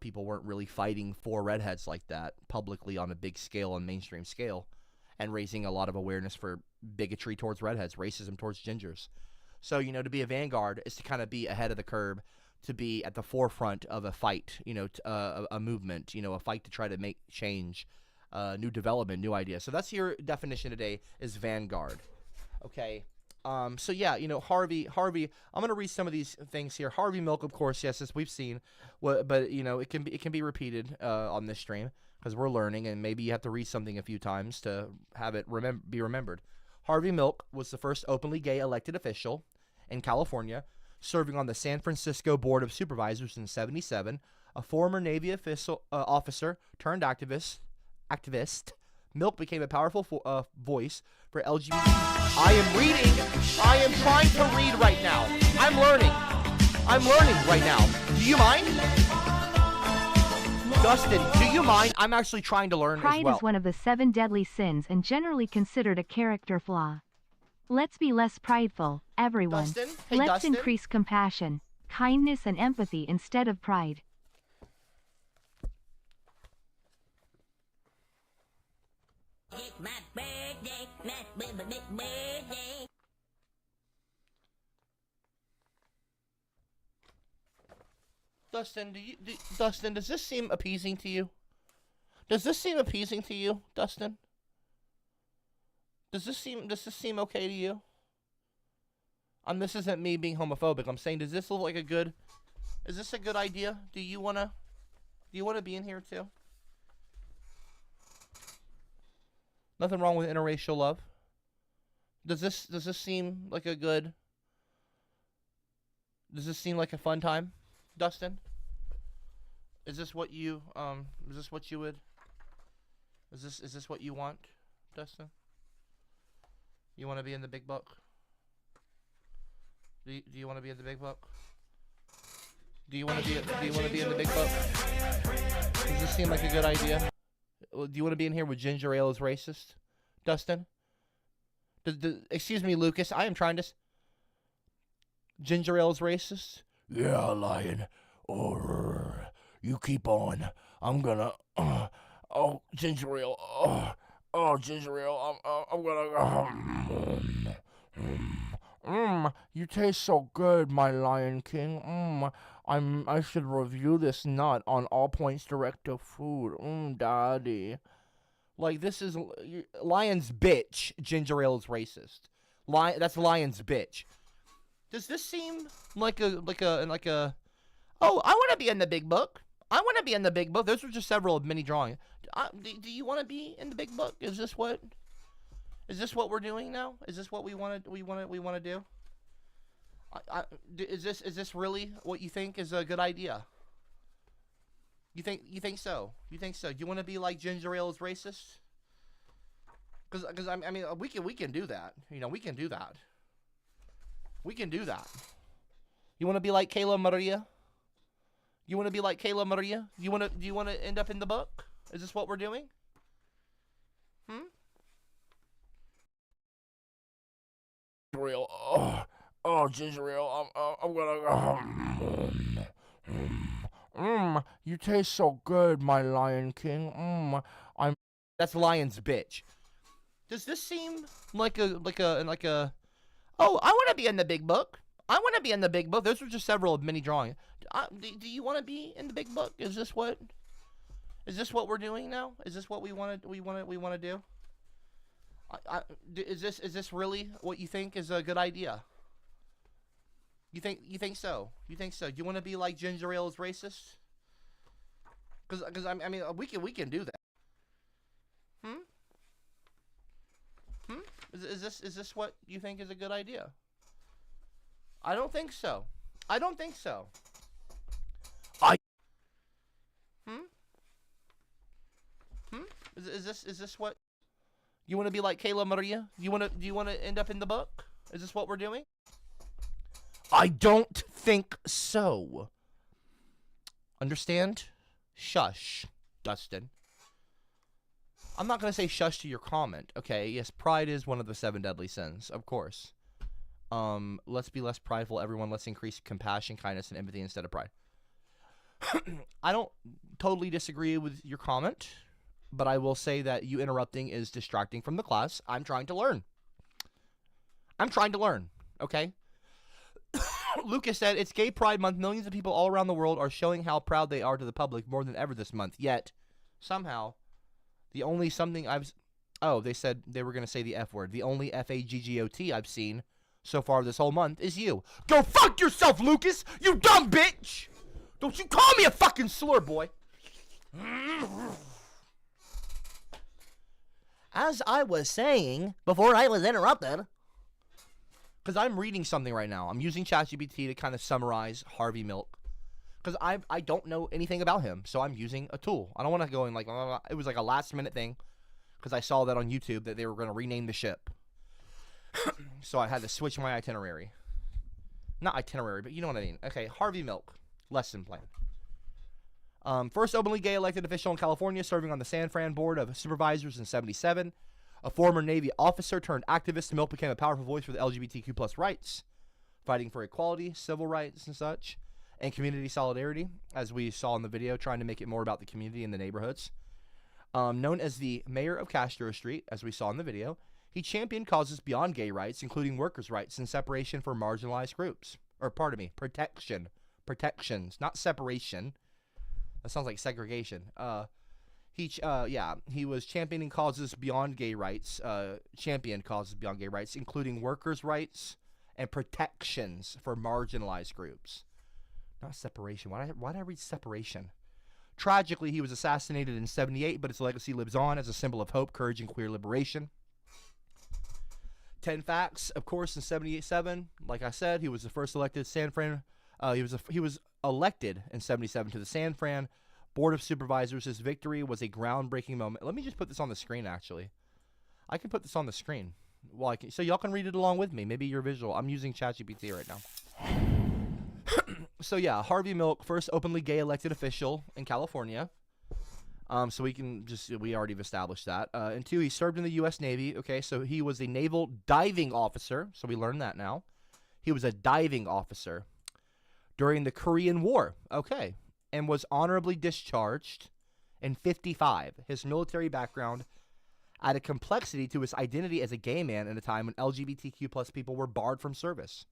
people weren't really fighting for redheads like that publicly on a big scale and mainstream scale, and raising a lot of awareness for bigotry towards redheads, racism towards gingers. So, you know, to be a vanguard is to kind of be ahead of the curve, to be at the forefront of a fight, you know, a movement, you know, a fight to try to make change, new development, new ideas. So that's your definition today, is vanguard. Okay. So yeah, you know, Harvey, I'm going to read some of these things here. Harvey Milk, of course, yes, as we've seen, but you know, it can be repeated, on this stream, because we're learning, and maybe you have to read something a few times to have it be remembered. Harvey Milk was the first openly gay elected official in California, serving on the San Francisco Board of Supervisors in '77, a former Navy officer turned activist. Milk became a powerful voice for LGBT. I am reading. I am trying to read right now. I'm learning right now. Do you mind? Dustin, do you mind? I'm actually trying to learn as well. Pride is one of the 7 deadly sins and generally considered a character flaw. Let's be less prideful, everyone. Dustin? Hey, Let's Dustin? increase compassion, kindness, and empathy instead of pride. It's my birthday, my birthday. Dustin, Dustin, does this seem appeasing to you? Does this seem appeasing to you, Dustin? Does this seem okay to you? This isn't me being homophobic. I'm saying, does this look like is this a good idea? Do you wanna be in here too? Nothing wrong with interracial love. Does this seem like a good? Does this seem like a fun time, Dustin? Is this what you Is this what you would? Is this what you want, Dustin? You want to be in the big book? Do you want to be in the big book? Do you want to be in the big book? Does this seem like a good idea? Do you want to be in here with ginger ale is racist, Dustin? Excuse me, Lucas. I am trying to. Ginger ale is racist? Yeah, lion. Or you keep on. I'm gonna. Oh, ginger ale. Oh, ginger ale. I'm gonna. You taste so good, my Lion King. I should review this nut on All Points Direct to Food. Daddy. Like, this is Lion's bitch. Ginger ale is racist. That's Lion's bitch. Does this seem like a oh, I want to be in the big book. I want to be in the big book. Those were just several mini drawings. Do you want to be in the big book? Is this what we're doing now? Is this what we want to do? Is this really what you think is a good idea? You think so? You think so? Do you want to be like ginger ale is racist? Because I mean we can do that. You know, we can do that. We can do that. You want to be like Kayla Maria? You want to be like Kayla Maria? Do you want to end up in the book? Is this what we're doing? Real. Oh, ginger ale. I'm gonna. You taste so good, my Lion King. That's Lion's bitch. Does this seem like a? Oh, I want to be in the big book. I want to be in the big book. Those were just several mini drawings. Do you want to be in the big book? Is this what we're doing now? Is this what we want to do? Is this really what you think is a good idea? You think so? You think so? Do you want to be like ginger ale is racist? Because I mean we can do that. Is this what you think is a good idea? I don't think so. I don't think so. Is this what you want to be like Kayla Maria? Do you want to end up in the book? Is this what we're doing? I don't think so. Understand? Shush, Dustin. I'm not going to say shush to your comment, okay? Yes, pride is one of the 7 deadly sins, of course. Let's be less prideful, everyone. Let's increase compassion, kindness, and empathy instead of pride. I don't totally disagree with your comment, but I will say that you interrupting is distracting from the class. I'm trying to learn. Okay? Lucas said, it's Gay Pride Month. Millions of people all around the world are showing how proud they are to the public more than ever this month. Yet, somehow, the only something I've... Oh, they said they were going to say the F word. The only F-A-G-G-O-T I've seen so far this whole month is you. Go fuck yourself, Lucas! You dumb bitch! Don't you call me a fucking slur, boy! As I was saying before I was interrupted... Because I'm reading something right now. I'm using ChatGPT to kind of summarize Harvey Milk. Because I don't know anything about him. So I'm using a tool. I don't want to go in like... It was like a last minute thing. Because I saw that on YouTube that they were going to rename the ship. So I had to switch my itinerary. Not itinerary, but you know what I mean. Okay, Harvey Milk. Lesson plan. First openly gay elected official in California, serving on the San Fran Board of Supervisors in 1977. A former Navy officer turned activist, Milk became a powerful voice for the LGBTQ plus rights, fighting for equality, civil rights and such, and community solidarity, as we saw in the video, trying to make it more about the community and the neighborhoods. Known as the mayor of Castro Street, as we saw in the video, he championed causes beyond gay rights, including workers' rights and separation for marginalized groups. Or, pardon me, protection. Protections, not separation. That sounds like segregation. He was championing causes beyond gay rights, including workers' rights and protections for marginalized groups. Not separation. Why did I read separation? Tragically, he was assassinated in 1978, but his legacy lives on as a symbol of hope, courage, and queer liberation. 10 facts, of course, in 1977, like I said, he was the first elected San Fran. He was elected in 1977 to the San Fran Board of Supervisors. His victory was a groundbreaking moment. Let me just put this on the screen, actually. I can put this on the screen. So y'all can read it along with me. Maybe you're visual. I'm using ChatGPT right now. So yeah, Harvey Milk, first openly gay elected official in California. So we already established that. And 2, he served in the U.S. Navy. Okay, so he was a naval diving officer. So we learned that now. He was a diving officer during the Korean War. Okay. And was honorably discharged in 1955. His military background added complexity to his identity as a gay man at a time when LGBTQ plus people were barred from service.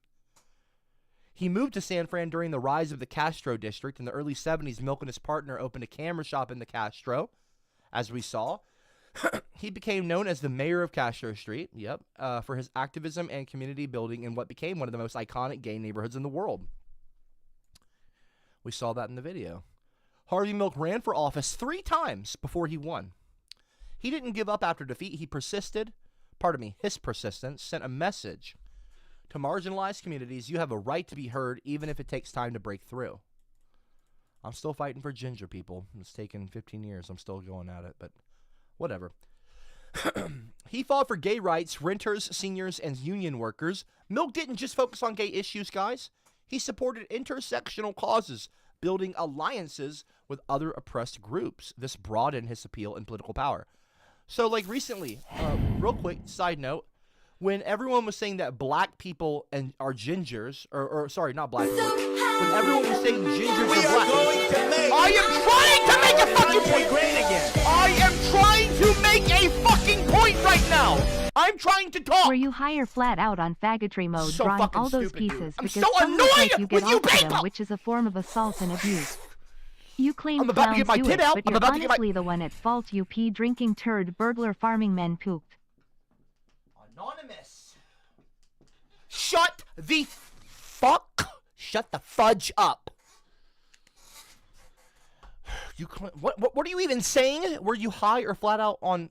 He moved to San Fran during the rise of the Castro district. In the early 1970s, Milk and his partner opened a camera shop in the Castro, as we saw. He became known as the mayor of Castro Street, for his activism and community building in what became one of the most iconic gay neighborhoods in the world. We saw that in the video. Harvey Milk ran for office 3 times before he won. He didn't give up after defeat. He persisted. His persistence sent a message to marginalized communities. You have a right to be heard, even if it takes time to break through. I'm still fighting for ginger people. It's taken 15 years. I'm still going at it, but whatever. He fought for gay rights, renters, seniors, and union workers. Milk didn't just focus on gay issues, guys. He supported intersectional causes, building alliances with other oppressed groups. This broadened his appeal and political power. So, like recently, real quick side note, when everyone was saying that black people are gingers, or sorry, not black people, when everyone was saying gingers are black, I am trying to make a fucking point great again. I am trying to make a fucking point right now. I'm trying to talk. Where you hire flat out on faggotry mode, So drawing fucking all those stupid, dude. pieces I'm because so some look like annoyed you get with you off to them, people. which is a form of assault and abuse. You claim I'm about to get clowns my do tit it, out. but I'm you're about to get my- honestly the one at fault. You pee drinking turd burglar farming men pooped. Anonymous. Shut the fudge up. What are you even saying? Were you high or flat out on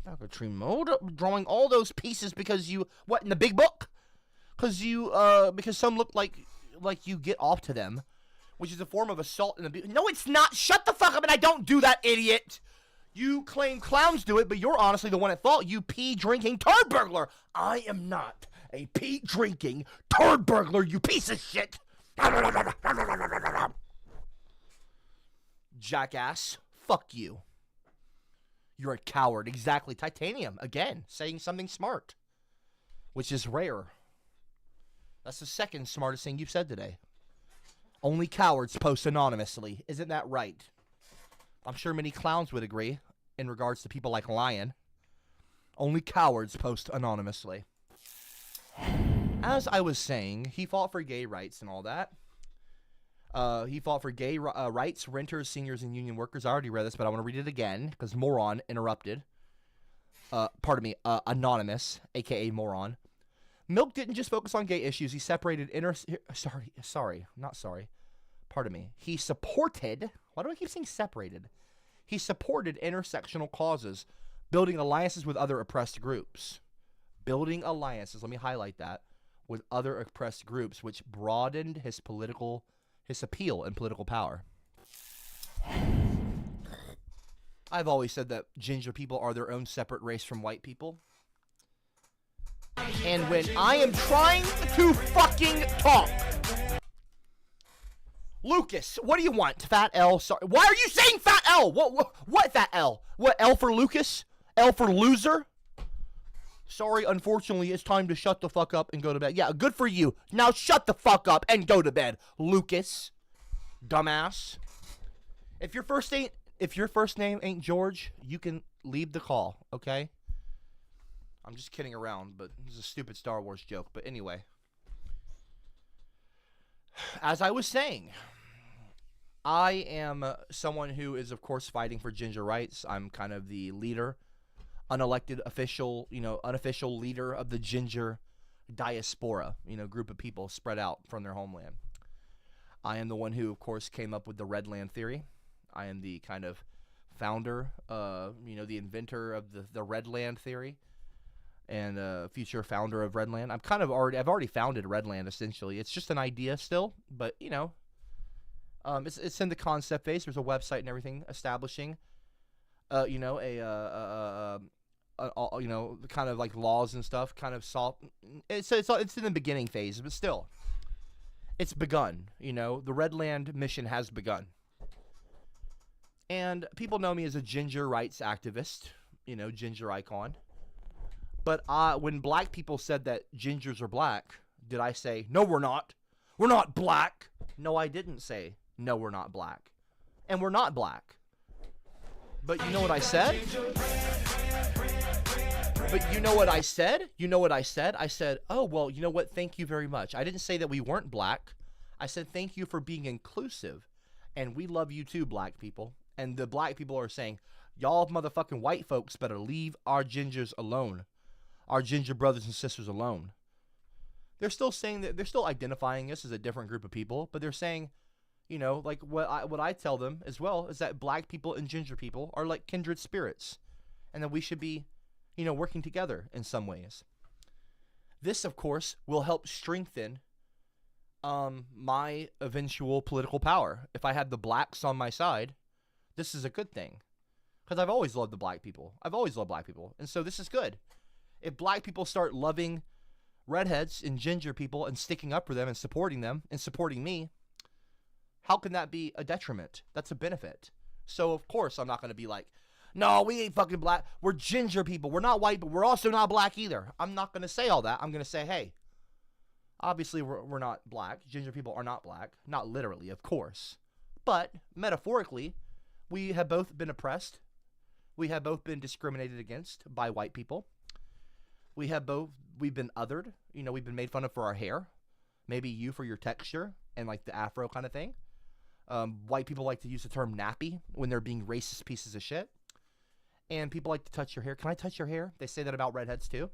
faggotry mode, drawing all those pieces because you in the big book? Because some look like you get off to them, which is a form of assault and abuse. No, it's not. Shut the fuck up, and I don't do that, idiot. You claim clowns do it, but you're honestly the one at fault. You pee-drinking turd burglar. I am not a pee-drinking turd burglar, you piece of shit. Jackass. Fuck you. You're a coward. Exactly. Titanium, again, saying something smart, which is rare. That's the second smartest thing you've said today. Only cowards post anonymously. Isn't that right? I'm sure many clowns would agree in regards to people like Lion. Only cowards post anonymously. As I was saying, he fought for gay rights and all that. He fought for gay rights, renters, seniors, and union workers. I already read this, but I want to read it again because moron interrupted. Pardon me, anonymous, aka moron. Milk didn't just focus on gay issues. He separated Pardon me. He supported. Why do I keep saying separated? He supported intersectional causes, building alliances with other oppressed groups. Building alliances. Let me highlight that. With other oppressed groups, which broadened his appeal and political power. I've always said that ginger people are their own separate race from white people. And when I am trying to fucking talk, Lucas, what do you want? Fat L? Sorry. Why are you saying Fat L? What Fat L? What, L for Lucas? L for loser? Sorry, unfortunately, it's time to shut the fuck up and go to bed. Yeah, good for you. Now shut the fuck up and go to bed, Lucas. Dumbass. If your first name ain't George, you can leave the call, okay? I'm just kidding around, but this is a stupid Star Wars joke. But anyway. As I was saying, I am someone who is, of course, fighting for ginger rights. I'm kind of the leader, unelected official, unofficial leader of the ginger diaspora, group of people spread out from their homeland. I am the one who, of course, came up with the Redland theory. I am the kind of founder, the inventor of the Redland theory, and future founder of Redland. I've already founded Redland, essentially. It's just an idea still, but it's in the concept phase. There's a website and everything establishing, kind of like laws and stuff. Kind of it's in the beginning phase, but still, it's begun. The Redland mission has begun. And people know me as a ginger rights activist, ginger icon. But when black people said that gingers are black, did I say, no, we're not? We're not black. No, I didn't say, no, we're not black. And we're not black. But you know what I said? I said, oh, well, you know what? Thank you very much. I didn't say that we weren't black. I said, thank you for being inclusive. And we love you too, black people. And the black people are saying, y'all motherfucking white folks better leave our gingers alone. Our ginger brothers and sisters alone. They're still saying that they're still identifying us as a different group of people, but they're saying, like what I tell them as well is that black people and ginger people are like kindred spirits, and that we should be, working together in some ways. This, of course, will help strengthen my eventual political power. If I had the blacks on my side, this is a good thing, because I've always loved the black people. I've always loved black people, and so this is good. If black people start loving redheads and ginger people and sticking up for them and supporting me, how can that be a detriment? That's a benefit. So, of course, I'm not going to be like, no, we ain't fucking black. We're ginger people. We're not white, but we're also not black either. I'm not going to say all that. I'm going to say, hey, obviously we're not black. Ginger people are not black. Not literally, of course. But metaphorically, we have both been oppressed. We have both been discriminated against by white people. We've been othered. We've been made fun of for our hair. Maybe you for your texture and like the afro kind of thing. White people like to use the term nappy when they're being racist pieces of shit. And people like to touch your hair. Can I touch your hair? They say that about redheads too.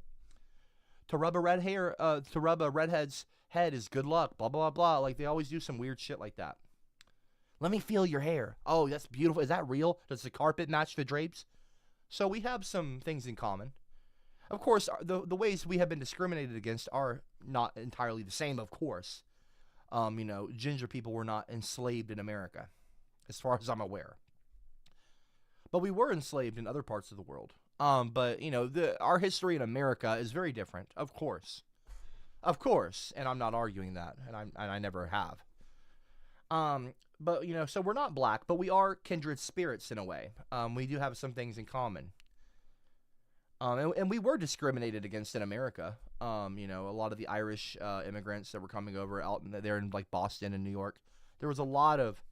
To rub a redhead's head is good luck, blah, blah, blah, blah. Like they always do some weird shit like that. Let me feel your hair. Oh, that's beautiful. Is that real? Does the carpet match the drapes? So we have some things in common. Of course, the ways we have been discriminated against are not entirely the same, of course. Ginger people were not enslaved in America, as far as I'm aware. But we were enslaved in other parts of the world. But our history in America is very different, of course. Of course, and I'm not arguing that, and I never have. But, so we're not black, but we are kindred spirits in a way. We do have some things in common. And we were discriminated against in America. A lot of the Irish immigrants that were coming over out there in like Boston and New York, there was a lot of,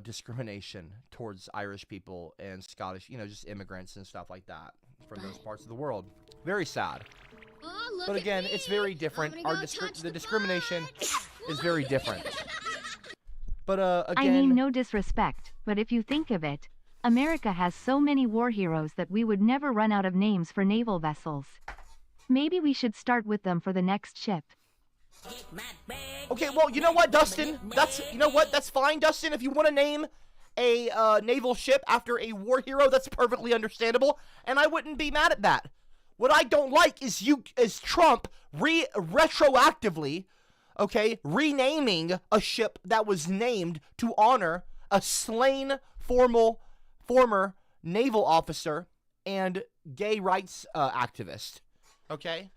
discrimination towards Irish people and Scottish, just immigrants and stuff like that from those parts of the world. Very sad. Oh, look But at again, me. it's very different. I'm gonna go touch The the discrimination butt. is very different. But again, I mean, no disrespect, but if you think of it, America has so many war heroes that we would never run out of names for naval vessels. Maybe we should start with them for the next ship. okay, well, you know what, Dustin? That's fine, Dustin. If you want to name a naval ship after a war hero, that's perfectly understandable, and I wouldn't be mad at that. What I don't like is Trump retroactively, renaming a ship that was named to honor a slain former naval officer and gay rights activist. Okay?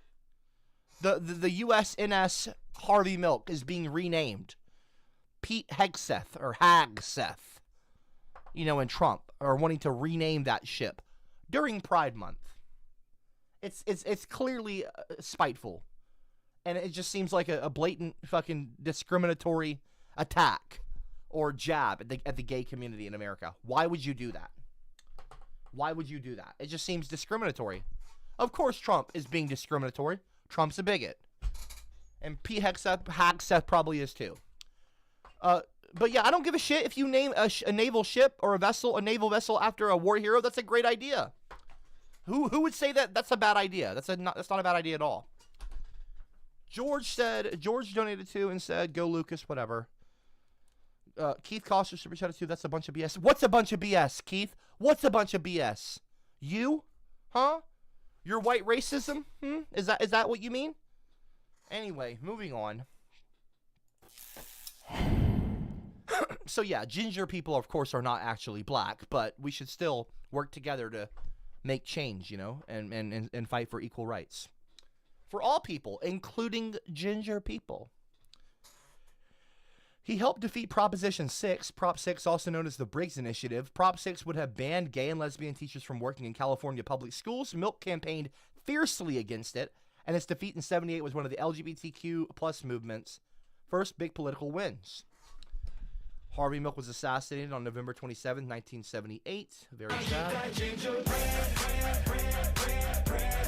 The USNS Harvey Milk is being renamed Pete Hegseth, and Trump are wanting to rename that ship during Pride Month. It's clearly spiteful, and it just seems like a blatant fucking discriminatory attack or jab at the gay community in America. Why would you do that? Why would you do that? It just seems discriminatory. Of course Trump is being discriminatory. Trump's a bigot. And Pete Hegseth probably is too. But yeah, I don't give a shit if you name a naval ship or a naval vessel after a war hero. That's a great idea. Who would say that that's a bad idea? That's not a bad idea at all. George donated to and said, "Go Lucas," whatever. Keith Coster super chatted too. That's a bunch of BS. What's a bunch of BS, Keith? What's a bunch of BS? You? Huh? Your white racism? Is that what you mean? Anyway, moving on. So yeah, ginger people, of course, are not actually black, but we should still work together to make change, and fight for equal rights for all people, including ginger people. He helped defeat Proposition 6, Prop 6, also known as the Briggs Initiative. Prop 6 would have banned gay and lesbian teachers from working in California public schools. Milk campaigned fiercely against it, and its defeat in '78 was one of the LGBTQ plus movement's first big political wins. Harvey Milk was assassinated on November 27, 1978. Very sad.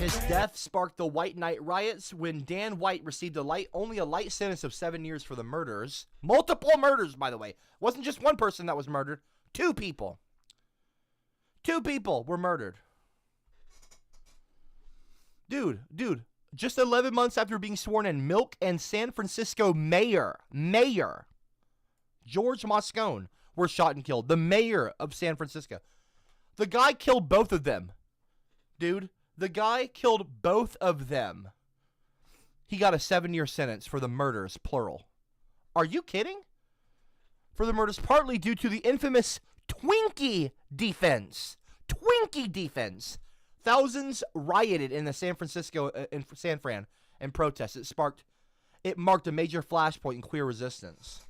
His death sparked the White Night riots when Dan White received only a light sentence of 7 years for the murders. Multiple murders, by the way. It wasn't just one person that was murdered. 2 people. 2 people were murdered. Dude, just 11 months after being sworn in, Milk and San Francisco mayor, George Moscone, were shot and killed. The mayor of San Francisco. The guy killed both of them. Dude, the guy killed both of them. He got a 7-year sentence for the murders, plural. Are you kidding? For the murders, partly due to the infamous Twinkie defense. Twinkie defense. Thousands rioted in the San Francisco, in San Fran, in protest. It marked a major flashpoint in queer resistance.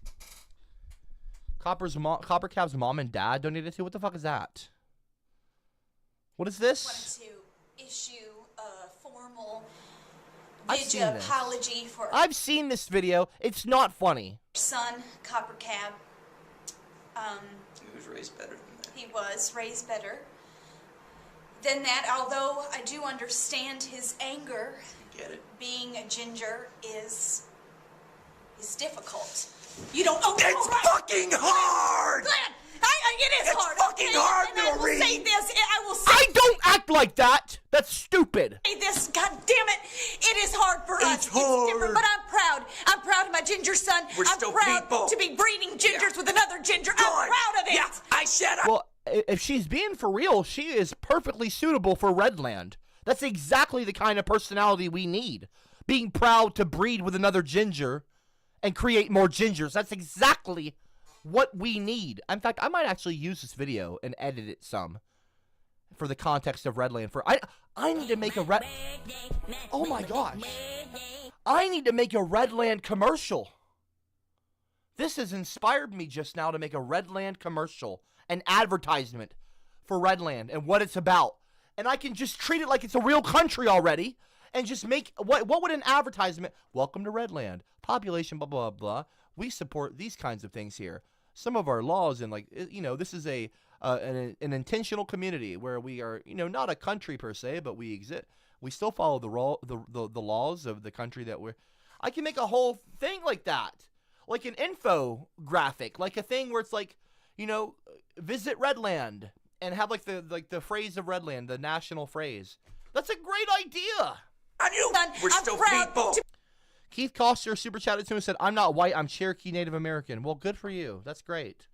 CopperCab's mom and dad donated to. What the fuck is that? What is this? Wanted to issue a formal I've seen this. apology for I've seen this video. It's not funny. son, CopperCab. He was raised better than that. He was raised better than that, although I do understand his anger. Get it? Being a ginger is difficult. You don't. Oh, It's right. fucking hard! Glenn, it is It's hard. fucking okay? hard, and I will Noreen. say this. I will say I don't act like that. That's stupid. this. God damn it! It is hard for us. It's hard. different, but I'm proud. I'm proud of my ginger son. We're I'm still proud people. to be breeding gingers with another ginger. Good. I'm proud of it. Yeah, I said I... Well, if she's being for real, she is perfectly suitable for Redland. That's exactly the kind of personality we need. Being proud to breed with another ginger and create more gingers. That's exactly what we need. In fact, I might actually use this video and edit it some for the context of Redland. I need to make a Oh my gosh. I need to make a Redland commercial. This has inspired me just now to make a Redland commercial, an advertisement for Redland and what it's about. And I can just treat it like it's a real country already and just make, what would an advertisement, welcome to Redland, population blah, blah, blah. we support these kinds of things here. Some of our laws and this is an intentional community where we are, not a country per se, but we exist. We still follow the laws of the country that we're. I can make a whole thing like that, like an infographic, like a thing where it's like, visit Redland and have like the phrase of Redland, the national phrase. That's a great idea. On you, we're still people. Keith Coster super chatted to him and said, "I'm not white. I'm Cherokee Native American." Well, good for you. That's great.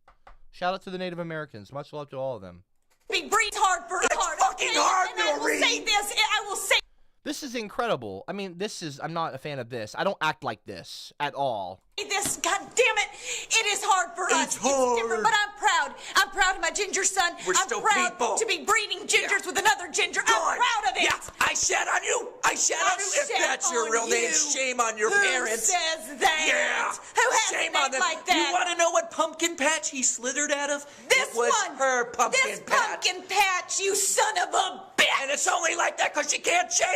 Shout out to the Native Americans. Much love to all of them. Be breathe hard for It's fucking hard, and I will Noreen. say this. I will say. This is incredible. I mean, I'm not a fan of this. I don't act like this at all. This, God damn it, it is hard for us. It's hard. different, but I'm proud. I'm proud of my ginger son. We're I'm still proud people. to be breeding gingers with another ginger. Good. I'm proud of it. Yeah, I shat on you. I shat on you. If shat that's your on real name, you. shame on your Who parents. says that? Yeah. Who has Shame a on name them. like that? You want to know what pumpkin patch he slithered out of? This it was one. her pumpkin This patch. pumpkin patch, you son of a bitch. And it's only like that because she can't shave.